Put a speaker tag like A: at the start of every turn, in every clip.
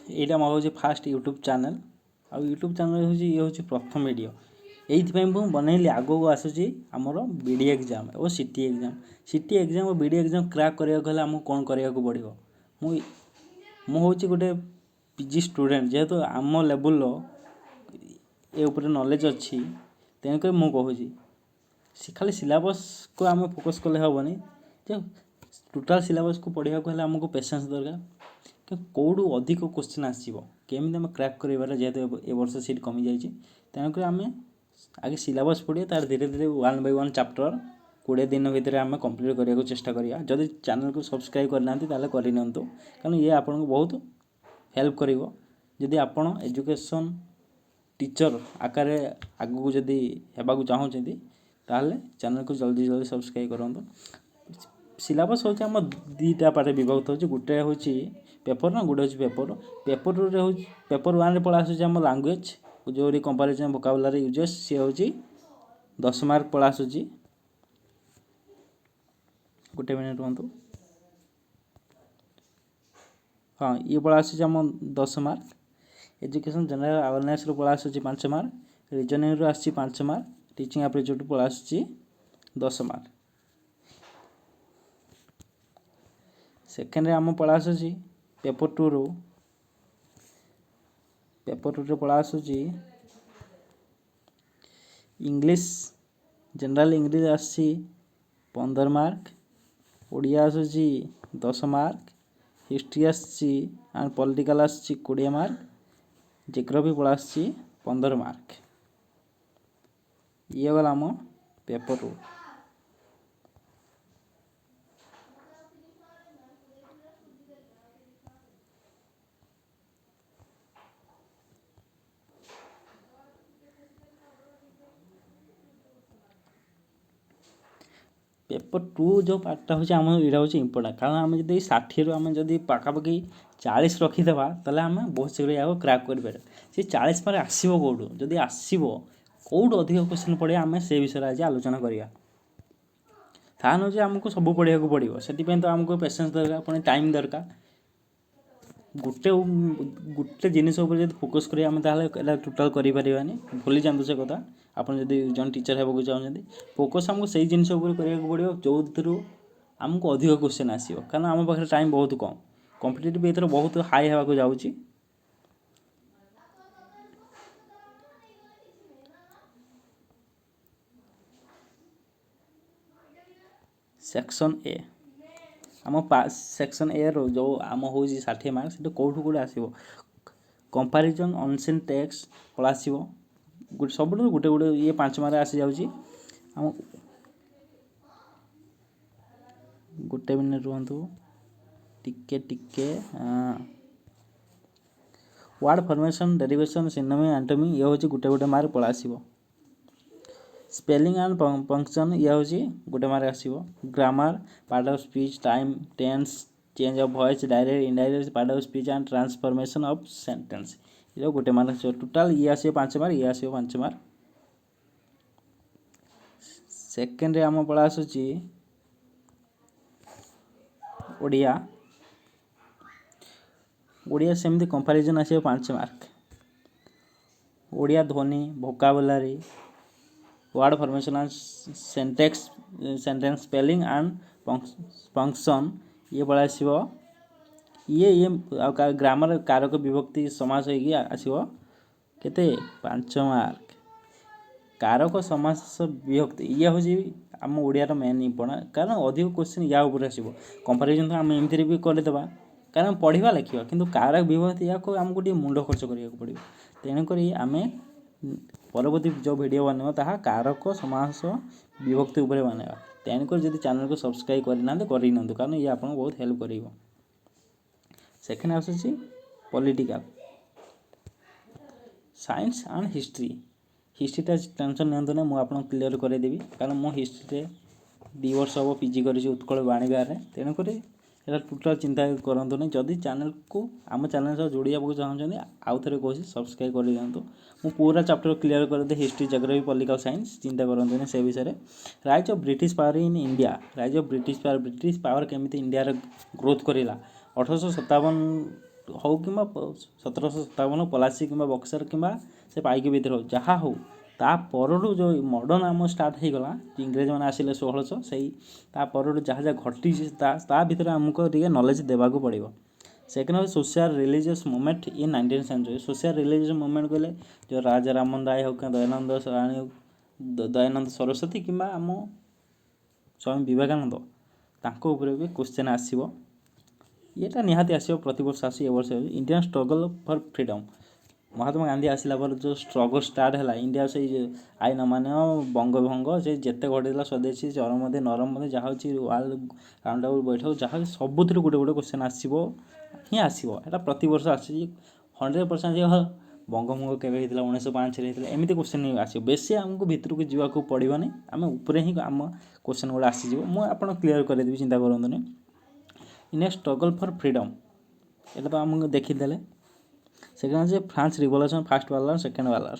A: ଏଇଟା ମୋର ହେଉଛି ଫାଷ୍ଟ ୟୁଟ୍ୟୁବ୍ ଚ୍ୟାନେଲ୍। ଆଉ ୟୁଟ୍ୟୁବ୍ ଚ୍ୟାନେଲ୍ ହେଉଛି ଇଏ ହେଉଛି ପ୍ରଥମ ଭିଡ଼ିଓ। ଏଇଥିପାଇଁ ମୁଁ ବନେଇଲି, ଆଗକୁ ଆସୁଛି ଆମର ବିଡ଼ି ଏକ୍ଜାମ୍ ଓ ସିଟି ଏକ୍ଜାମ୍। ସିଟି ଏକ୍ଜାମ୍ ଓ ବିଡ଼ି ଏକ୍ଜାମ୍ କ୍ରାକ୍ କରିବାକୁ ହେଲେ ଆମକୁ କ'ଣ କରିବାକୁ ପଡ଼ିବ? ମୁଁ ହେଉଛି ଗୋଟେ ପିଜି ଷ୍ଟୁଡେଣ୍ଟ, ଯେହେତୁ ଆମ ଲେବୁଲ୍ର ଏ ଉପରେ ନଲେଜ୍ ଅଛି, ତେଣୁକରି ମୁଁ କହୁଛି ଖାଲି ସିଲାବସ୍କୁ ଆମେ ଫୋକସ୍ କଲେ ହେବନି, ଯେ ଟୋଟାଲ୍ ସିଲାବସ୍କୁ ପଢ଼ିବାକୁ ହେଲେ ଆମକୁ ପେସେନ୍ସ ଦରକାର। କି କେଉଁଠୁ ଅଧିକ କୋଶ୍ଚିନ୍ ଆସିବ, କେମିତି ଆମେ କ୍ରାକ୍ କରିବାର, ଯେହେତୁ ଏ ବର୍ଷ ସିଟ୍ କମିଯାଇଛି, ତେଣୁକରି ଆମେ ଆଗେ ସିଲାବସ୍ ପଢ଼ିବା, ତାର ଧୀରେ ଧୀରେ 1 by 1 ଚାପ୍ଟର 20 ଦିନ ଭିତରେ ଆମେ କମ୍ପ୍ଲିଟ୍ କରିବାକୁ ଚେଷ୍ଟା କରିବା। ଯଦି ଚ୍ୟାନେଲ୍କୁ ସବସ୍କ୍ରାଇବ୍ କରିନାହାନ୍ତି ତାହେଲେ କରିନିଅନ୍ତୁ, କାରଣ ଇଏ ଆପଣଙ୍କୁ ବହୁତ ହେଲ୍ପ କରିବ। ଯଦି ଆପଣ ଏଜୁକେସନ୍ ଟିଚର୍ ଆକାରରେ ଆଗକୁ ଯଦି ହେବାକୁ ଚାହୁଁଛନ୍ତି, ତାହେଲେ ଚ୍ୟାନେଲ୍କୁ ଜଲ୍ଦି ସବସ୍କ୍ରାଇବ୍ କରନ୍ତୁ। ସିଲାବସ୍ ହେଉଛି ଆମ ଦୁଇଟା ପାର୍ଟ ବିଭକ୍ତ ହେଉଛି, ଗୋଟେ ହେଉଛି ପେପର୍ ନା, ଗୋଟେ ହେଉଛି ପେପର୍ 2ରେ ହେଉଛି ପେପର୍ 1ରେ ପଳେଇ ଆସୁଛି ଆମ ଲାଙ୍ଗୁଏଜ୍, ଯେଉଁଠି କମ୍ପାରିଜନ୍ ଭୋକାବୁଲାରି ୟୁଜେସ୍, ସିଏ ହେଉଛି 10 ମାର୍କ ପଳେଇ ଆସୁଛି। ଗୋଟେ ମିନିଟ୍ ରୁହନ୍ତୁ। ହଁ, ଇଏ ପଳେଇ ଆସୁଛି ଆମ 10 ମାର୍କ। ଏଜୁକେସନ୍ ଜେନେରାଲ୍ ଆୱାରନେସ୍ରୁ ପଳେଇ ଆସୁଛି 5 ମାର୍କ। ରିଜନିଂରୁ ଆସୁଛି 5 ମାର୍କ। ଟିଚିଂ ଆପ୍ଟିଚ୍ୟୁଡ଼୍ ପଳେଇ ଆସୁଛି 10 ମାର୍କ। ସେକେଣ୍ଡରେ ଆମ ପଳେଇ ଆସୁଛି ପେପର୍ 2ରୁ ପଳେଇ ଆସୁଛି ଇଂଲିଶ, ଜେନେରାଲ୍ ଇଂଲିଶ ଆସୁଛି 15 ମାର୍କ। ଓଡ଼ିଆ ଆସୁଛି 10 ମାର୍କ। ହିଷ୍ଟ୍ରି ଆସୁଛି ଆଣ୍ଡ ପଲିଟିକାଲ୍ ଆସୁଛି 20 ମାର୍କ। ଜିଓଗ୍ରାଫି ପଳେଇ ଆସୁଛି 15 ମାର୍କ। ଇଏ ଗଲା ଆମ ପେପର୍ 2। ପେପର୍ 2 ଯେଉଁ ପାର୍ଟଟା ହେଉଛି ଆମର, ଏଇଟା ହେଉଛି ଇମ୍ପୋର୍ଟାଣ୍ଟ, କାରଣ ଆମେ ଯଦି 60ରୁ ଆମେ ଯଦି ପାଖାପାଖି 40 ରଖିଦେବା, ତାହେଲେ ଆମେ ବହୁତ ଶୀଘ୍ର ଏହାକୁ କ୍ରାକ୍ କରିପାରିବା। ସେ 40 ପରେ ଆସିବ କେଉଁଠୁ? ଯଦି ଆସିବ କେଉଁଠୁ ଅଧିକ କୋଶ୍ଚିନ୍ ପଡ଼ିବ, ଆମେ ସେ ବିଷୟରେ ଆଜି ଆଲୋଚନା କରିବା। ତାହା ନୁହେଁ ଯେ ଆମକୁ ସବୁ ପଢ଼ିବାକୁ ପଡ଼ିବ, ସେଥିପାଇଁ ତ ଆମକୁ ପେସେନ୍ସ ଦରକାର, ପୁଣି ଟାଇମ୍ ଦରକାର। ଗୋଟେ ଜିନିଷ ଉପରେ ଯଦି ଫୋକସ୍ କରିବା ଆମେ, ତାହେଲେ ଏଇଟା ଟୋଟାଲ୍ କରିପାରିବାନି। ଭୁଲି ଯାଆନ୍ତୁ ସେ କଥା। ଆପଣ ଯଦି ଜଣେ ଟିଚର୍ ହେବାକୁ ଚାହୁଁଛନ୍ତି, ଫୋକସ୍ ଆମକୁ ସେଇ ଜିନିଷ ଉପରେ କରିବାକୁ ପଡ଼ିବ ଯେଉଁଥିରୁ ଆମକୁ ଅଧିକ କୋଶ୍ଚିନ୍ ଆସିବ, କାରଣ ଆମ ପାଖରେ ଟାଇମ୍ ବହୁତ କମ୍। କମ୍ପିଟିଟିଭ୍ ଏଥିରେ ବହୁତ ହାଇ ହେବାକୁ ଯାଉଛି। ସେକ୍ସନ୍ ଏ, ଆମ ସେକ୍ସନ୍ ଏରୁ ଯେଉଁ ଆମ ହେଉଛି 60 ମାର୍କ, ସେଟା କେଉଁଠୁ ଆସିବ? କମ୍ପାରିଜନ୍ ଅନସିନ୍ ଟେକ୍ସଟ ପଳେଇ ଆସିବ। ସବୁଠୁ ଗୋଟେ ଇଏ 5 ମାର୍କ ଆସିଯାଉଛି। ଆମ ଗୋଟେ ମିନିଟ୍ ରୁହନ୍ତୁ ଟିକେ। ୱାର୍ଡ଼ ଫର୍ମେସନ୍, ଡେରିଭେସନ୍, ସିନୋନିମ୍, ଆଣ୍ଟୋନିମ୍, ଇଏ ହେଉଛି ଗୋଟେ ମାର୍କ ପଳେଇ ଆସିବ। ସ୍ପେଲିଂ ଆଣ୍ଡ ଫଙ୍କସନ୍, ଇଏ ହେଉଛି ଗୋଟେ ମାର୍କ ଆସିବ। Grammar, part of speech, time, tense, change of voice, direct indirect, part of speech and transformation of sentence, ଇଏ ଗୋଟେ ମାର୍କ ଆସିବ। ଟୋଟାଲ୍ ଇଏ ଆସିବ 5 ମାର୍କ, ଇଏ ଆସିବ 5 ମାର୍କ। ସେକେଣ୍ଡରେ ଆମ ପଳେଇ ଆସୁଛି ଓଡ଼ିଆ ସେମିତି କମ୍ପାରିଜନ୍ ଆସିବ 5 ମାର୍କ। ଓଡ଼ିଆ ଧ୍ୱନି, vocabulary, word formation and sentence spelling and function, ଇଏ ପଳେଇ ଆସିବ। ଇଏ ଆଉ ଗ୍ରାମାର, କାରକ, ବିଭକ୍ତି, ସମାସ ହେଇକି ଆସିବ କେତେ? 5 ମାର୍କ। କାରକ, ସମାସ, ବିଭକ୍ତି, ଇଏ ହେଉଛି ଆମ ଓଡ଼ିଆର ମେନ୍ ଇମ୍ପୋର୍ଟାଣ୍ଟ, କାରଣ ଅଧିକ କୋଶ୍ଚିନ୍ ୟା ଉପରେ ଆସିବ। କମ୍ପାରିଜନ୍ ତ ଆମେ ଏମିତିରେ ବି କରିଦେବା, କାରଣ ପଢ଼ିବା ଲେଖିବା, କିନ୍ତୁ କାରକ, ବିଭକ୍ତି, ୟାକୁ ଆମକୁ ଟିକେ ମୁଣ୍ଡ ଖର୍ଚ୍ଚ କରିବାକୁ ପଡ଼ିବ। ତେଣୁକରି ଆମେ ପରବର୍ତ୍ତୀ ଯେଉଁ ଭିଡ଼ିଓ ବନେଇବା, ତାହା କାରକ, ସମାସ, ବିଭକ୍ତି ଉପରେ ବନେଇବା। ତେଣୁକରି ଯଦି ଚ୍ୟାନେଲ୍କୁ ସବସ୍କ୍ରାଇବ୍ କରିନାହାନ୍ତି, କରିନିଅନ୍ତୁ, କାରଣ ଇଏ ଆପଣଙ୍କୁ ବହୁତ ହେଲ୍ପ କରିବ। ସେକେଣ୍ଡ ଆସୁଛି ପଲିଟିକାଲ୍ ସାଇନ୍ସ ଆଣ୍ଡ ହିଷ୍ଟ୍ରି। ହିଷ୍ଟ୍ରିଟା ଟେନସନ୍ ନିଅନ୍ତୁ ନା, ମୁଁ ଆପଣଙ୍କୁ କ୍ଲିୟର କରାଇଦେବି, କାରଣ ମୁଁ ହିଷ୍ଟ୍ରିରେ 2 ବର୍ଷ ହେବ ପିଜି କରିଛି ଉତ୍କଳ ବାଣୀବିହାରରେ। ତେଣୁକରି ଏଇଟା ଟୋଟାଲ୍ ଚିନ୍ତା କରନ୍ତୁନି। ଯଦି ଚ୍ୟାନେଲ୍କୁ ଆମ ଚ୍ୟାନେଲ୍ ସହ ଯୋଡ଼ିବାକୁ ଚାହୁଁଛନ୍ତି, ଆଉ ଥରେ କହୁଛି ସବସ୍କ୍ରାଇବ୍ କରିଦିଅନ୍ତୁ। ମୁଁ ପୁରା ଚାପ୍ଟର କ୍ଲିୟର କରିଦିଏ, ହିଷ୍ଟ୍ରି, ଜିଓଗ୍ରାଫି, ପଲିଟିକାଲ୍ ସାଇନ୍ସ। ଚିନ୍ତା କରନ୍ତୁନି ସେ ବିଷୟରେ। Rise of British power in India, rise of British power କେମିତି ଇଣ୍ଡିଆରେ ଗ୍ରୋଥ୍ କରିଲା। 1857 ହଉ କିମ୍ବା 1757 ପଲାସି କିମ୍ବା ବକ୍ସର କିମ୍ବା ସେ ପାଇକ ବିଦ୍ରୋହ ଯାହା ହଉ, ତା ପରଠୁ ଯେଉଁ ମଡ଼ର୍ଣ୍ଣ ଆମ ଷ୍ଟାର୍ଟ ହେଇଗଲା, ଇଂରେଜମାନେ ଆସିଲେ 1600, ସେଇ ତା ପରଠୁ ଯାହା ଯାହା ଘଟିଛି ତା ଭିତରେ ଆମକୁ ଟିକେ ନଲେଜ ଦେବାକୁ ପଡ଼ିବ। ସେକେଣ୍ଡ ହେଉଛି social religious movement in 19th century. Social religious movement କହିଲେ ଯେଉଁ ରାଜା ରାମମୋହନ ରାୟ ହେଉ କିମ୍ବା ଦୟାନନ୍ଦ ସରସ୍ୱତୀ କିମ୍ବା ଆମ ସ୍ୱାମୀ ବିବେକାନନ୍ଦ, ତାଙ୍କ ଉପରେ ବି କ୍ୱେଶ୍ଚନ୍ ଆସିବ। ଏଇଟା ନିହାତି ଆସିବ, ପ୍ରତିବର୍ଷ ଆସି ଏ ବର୍ଷ Indian struggle for freedom. Mahatma Gandhi ଆସିଲା ପରେ ଯେଉଁ ଷ୍ଟ୍ରଗଲ୍ ଷ୍ଟାର୍ଟ ହେଲା ଇଣ୍ଡିଆ, ସେଇ ଆଇନ ମାନ ବଙ୍ଗଭଙ୍ଗ ସେ ଯେତେ ଘଟିଥିଲା, ସ୍ୱଦେଶୀ ଚରମଦି ନରମଦି ଯାହା ହେଉଛି ୱାର୍ଲଡ ରାଉଣ୍ଡ ଟେବୁଲ୍ ବୈଠକ ଯାହା ସବୁଥିରୁ ଗୋଟେ ଗୋଟେ କ୍ୱେଶ୍ଚନ୍ ଆସିବ ହିଁ ଆସିବ। ଏଇଟା ପ୍ରତିବର୍ଷ ଆସିଛି 100% ଯେ ବଙ୍ଗଭଙ୍ଗ କେବେ ହେଇଥିଲା, 1905ରେ ହେଇଥିଲା, ଏମିତି କ୍ୱେଶ୍ଚନ୍ ଆସିବ। ବେଶୀ ଆମକୁ ଭିତରକୁ ଯିବାକୁ ପଡ଼ିବନି, ଆମେ ଉପରେ ହିଁ ଆମ କ୍ୱେଶ୍ଚନ୍ ଗୁଡ଼ା ଆସିଯିବ। ମୁଁ ଆପଣ କ୍ଲିୟର କରିଦେବି, ଚିନ୍ତା କରନ୍ତୁନି। ଇଣ୍ଡିଆନ୍ ଷ୍ଟ୍ରଗଲ୍ ଫର୍ ଫ୍ରିଡ଼ମ୍ ଏଇଟା ତ ଆମକୁ ଦେଖିଦେଲେ। ସେକେଣ୍ଡ ହେଉଛି France revolution, first world second world.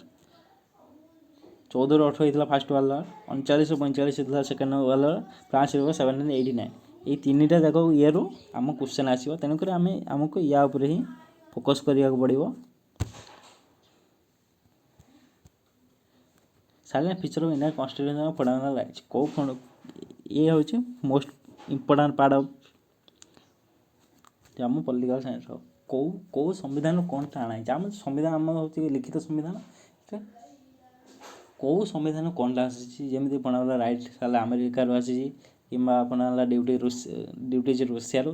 A: 14ରୁ 18 ହେଇଥିଲା ଫାର୍ଷ୍ଟ ୱାର୍ଲଡ, 39ରୁ 45 ହେଇଥିଲା ସେକେଣ୍ଡ ୱାର୍ଲଡ, ଫ୍ରାନ୍ସ ରିଭଲ୍ୟୁସନ୍ 1789। ଏଇ ତିନିଟା ଯାକ ଇଏରୁ ଆମ କ୍ୱେଶ୍ଚନ୍ ଆସିବ। ତେଣୁକରି ଆମକୁ ୟା ଉପରେ ହିଁ ଫୋକସ୍ କରିବାକୁ ପଡ଼ିବ। Silent feature of Indian constitution of fundamental rights. ଇଏ ହେଉଛି ମୋଷ୍ଟ ଇମ୍ପୋର୍ଟାଣ୍ଟ ପାର୍ଟ ଅଫ୍ ଆମ ପଲିଟିକାଲ ସାଇନ୍ସର। କେଉଁ ସମ୍ବିଧାନରୁ କ'ଣଟା ଆଣାଯାଇଛି? ଆମ ସମ୍ବିଧାନ ଆମର ହେଉଛି ଲିଖିତ ସମ୍ବିଧାନ। କେଉଁ ସମ୍ବିଧାନ କ'ଣଟା ଆସିଛି? ଯେମିତି ଫଣ୍ଡାମେଣ୍ଟାଲ ରାଇଟ୍ସ ହେଲା ଆମେରିକାରୁ ଆସିଛି କିମ୍ବା ଆପଣଙ୍କ ହେଲା ଡ୍ୟୁଟିଜ୍ ରୁଷିଆରୁ,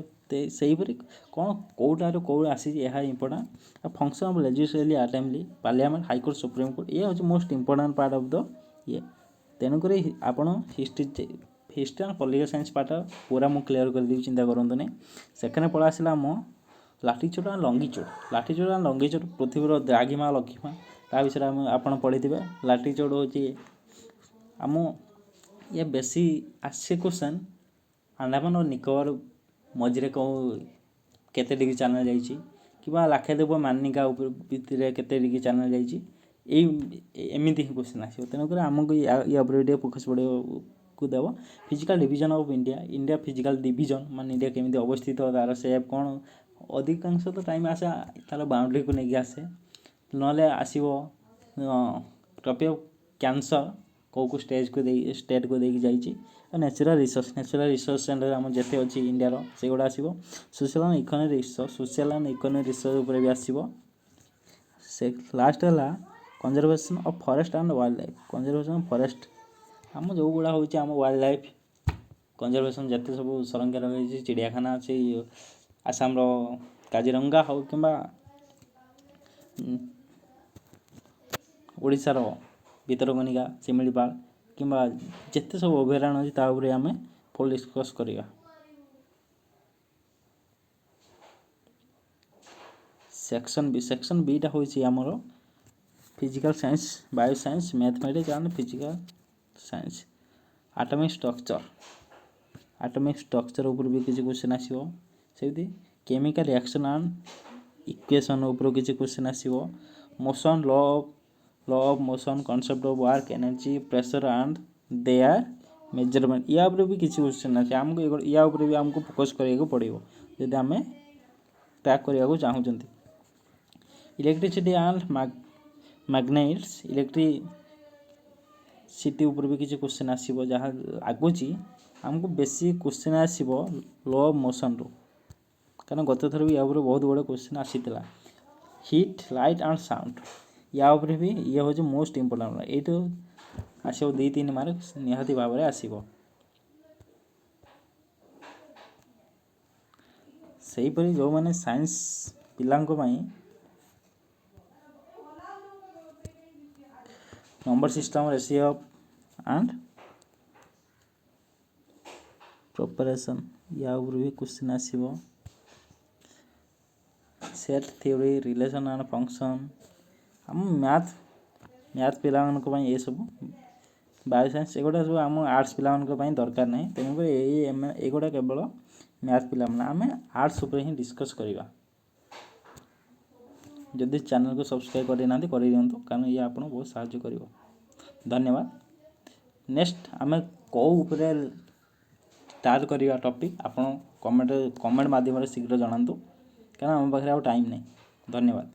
A: ସେହିପରି କ'ଣ କେଉଁଟାରୁ କେଉଁ ଆସିଛି, ଏହା important. Function of legislative assembly, parliament, high court, supreme court, ଇଏ ହେଉଛି most important part of the ଇଏ। ତେଣୁକରି ଆପଣ history and political science part ପୁରା ମୁଁ କ୍ଲିୟର କରିଦେବି, ଚିନ୍ତା କରନ୍ତୁନି। ସେକେଣ୍ଡ ପଳା ଆସିଲା ଆମ ଲାଟିଚ୍ୟୁଡ୍ ଆଣ୍ଡ ଲଙ୍ଗିଚ୍ୟୁଡ୍। ଲାଟିଚ୍ୟୁଡ୍ ଆଣ୍ଡ ଲଙ୍ଗିଚ୍ୟୁଡ୍ ପୃଥିବୀର ଦ୍ରାଘିମା ଲଘିମା, ତା ବିଷୟରେ ଆପଣ ପଢ଼ିଥିବେ। ଲାଟିଚ୍ୟୁଡ୍ ହେଉଛି ଆମ ଇଏ ବେଶୀ ଆସେ କ୍ୱେଶ୍ଚନ୍ ଆଣ୍ଡାମାନ ଓ ନିକୋବର ମଝିରେ କେତେ ଡିଗ୍ରୀ ଚ୍ୟାନେଲ୍ ଯାଇଛି, କିମ୍ବା ଲାକ୍ଷାଦ୍ୱୀପ ମାନିକା ଭିତରେ କେତେ ଡିଗ୍ରୀ ଚ୍ୟାନେଲ୍ ଯାଇଛି, ଏମିତି ହିଁ କ୍ୱେଶ୍ଚନ୍ ଆସିବ। ତେଣୁକରି ଆମକୁ ୟା ଉପରେ ଟିକେ ଫୋକସ୍ ପଡ଼ିବାକୁ ଦେବ। Physical division of India physical division ମାନେ ଇଣ୍ଡିଆ କେମିତି ଅବସ୍ଥିତ, ତା'ର ସେପ୍ କ'ଣ, ଅଧିକାଂଶ ତ ଟାଇମ୍ ଆସେ ତା'ର ବାଉଣ୍ଡ୍ରିକୁ ନେଇକି ଆସେ। ନହେଲେ ଆସିବ ଟପିକ୍ ଅଫ୍ କ୍ୟାନ୍ସର, କେଉଁ ଷ୍ଟେଟ୍କୁ ଦେଇକି ଯାଇଛି। ଆଉ ନ୍ୟାଚୁରାଲ୍ ରିସୋର୍ସ ସେଣ୍ଟର ଆମର ଯେତେ ଅଛି ଇଣ୍ଡିଆର, ସେଗୁଡ଼ା ଆସିବ। ସୋସିଆଲ୍ ଆଣ୍ଡ ଇକୋନୋମିକ୍ ରିସର୍ଚ୍ଚ ଉପରେ ବି ଆସିବ। ଲାଷ୍ଟ ହେଲା conservation of forest and wildlife. Conservation of forest ଆମ ଯେଉଁଗୁଡ଼ା ହେଉଛି ଆମ ୱାଇଲ୍ଡ ଲାଇଫ୍ କନଜରଭେସନ୍, ଯେତେ ସବୁ ସଂରକ୍ଷଣ ରହିଛି, ଚିଡ଼ିଆଖାନା ଅଛି, ଆସାମର କାଜିରଙ୍ଗା ହେଉ କିମ୍ବା ଓଡ଼ିଶାର ଭିତରକନିକା, ଶିମିଳିପାଳ କିମ୍ବା ଯେତେ ସବୁ ଅଭୟାରଣ୍ୟ ଅଛି, ତା ଉପରେ ଆମେ ଫୁଲ୍ ଡିସ୍କସ୍ କରିବା। ସେକ୍ସନ୍ ବିଟା ହେଉଛି ଆମର physical science, bio science, mathematics and physical science. Atomic structure ଉପରେ ବି କିଛି କ୍ୱେଶ୍ଚନ୍ ଆସିବ। ସେମିତି କେମିକାଲ୍ ରିଆକ୍ସନ୍ ଆଣ୍ଡ ଇକ୍ୱେସନ୍ ଉପରୁ କିଛି କ୍ୱେଶ୍ଚନ୍ ଆସିବ। Motion, law of motion, concept of work, energy, pressure and their measurement, ୟା ଉପରେ ବି କିଛି କ୍ୱେଶ୍ଚନ୍ ଅଛି। ଆମକୁ ୟା ଉପରେ ବି ଆମକୁ ଫୋକସ୍ କରିବାକୁ ପଡ଼ିବ ଯଦି ଆମେ ଟ୍ରାକ୍ କରିବାକୁ ଚାହୁଁଛନ୍ତି। ଇଲେକ୍ଟ୍ରିସିଟି ଆଣ୍ଡ ମ୍ୟାଗ୍ନେଟ୍ସ, ଇଲେକ୍ଟ୍ରିସିଟି ଉପରେ ବି କିଛି କ୍ୱେଶ୍ଚନ୍ ଆସିବ। ଯାହା ଲାଗୁଛି ଆମକୁ ବେଶୀ କ୍ୱେଶ୍ଚନ୍ ଆସିବ ଲ ଅଫ୍ ମୋସନ୍ରୁ, କାରଣ ଗତ ଥର ବି ୟା ଉପରେ ବହୁତ ବଡ଼ କ୍ୱେଶ୍ଚନ୍ ଆସିଥିଲା। ହିଟ୍, ଲାଇଟ୍ ଆଣ୍ଡ ସାଉଣ୍ଡ, ୟା ଉପରେ ବି ଇଏ ହେଉଛି ମୋଷ୍ଟ ଇମ୍ପୋର୍ଟାଣ୍ଟ। ଏଇଠୁ ଆସିବ 2-3 ମାର୍କ ନିହାତି ଭାବରେ ଆସିବ। ସେହିପରି ଯେଉଁମାନେ ସାଇନ୍ସ ପିଲାଙ୍କ ପାଇଁ ନମ୍ବର ସିଷ୍ଟମ୍, ରେସିଓ ଆଣ୍ଡ ପ୍ରୋପୋର୍ସନ୍, ୟା ଉପରେ ବି କ୍ୱେଶ୍ଚନ୍ ଆସିବ। Set theory, relation and function, ଆମ ମ୍ୟାଥ୍ ପିଲାମାନଙ୍କ ପାଇଁ ଏସବୁ। ବାୟୋ ସାଇନ୍ସ, ଏଗୁଡ଼ା ସବୁ ଆମ ଆର୍ଟ୍ସ ପିଲାମାନଙ୍କ ପାଇଁ ଦରକାର ନାହିଁ। ତେଣୁକରି ଏଗୁଡ଼ା କେବଳ ମ୍ୟାଥ୍ ପିଲାମାନେ, ଆମେ ଆର୍ଟ୍ସ ଉପରେ ହିଁ ଡିସ୍କସ୍ କରିବା। ଯଦି ଚ୍ୟାନେଲକୁ ସବସ୍କ୍ରାଇବ୍ କରିନାହାନ୍ତି କରିଦିଅନ୍ତୁ, କାରଣ ଇଏ ଆପଣଙ୍କୁ ବହୁତ ସାହାଯ୍ୟ କରିବ। ଧନ୍ୟବାଦ। ନେକ୍ସଟ ଆମେ କେଉଁ ଉପରେ ଷ୍ଟାର୍ଟ କରିବା ଟପିକ୍, ଆପଣ କମେଣ୍ଟ ମାଧ୍ୟମରେ ଶୀଘ୍ର ଜଣାନ୍ତୁ। କାରଣ ଆମ ପାଖରେ ଆଉ ଟାଇମ୍ ନାହିଁ। ଧନ୍ୟବାଦ।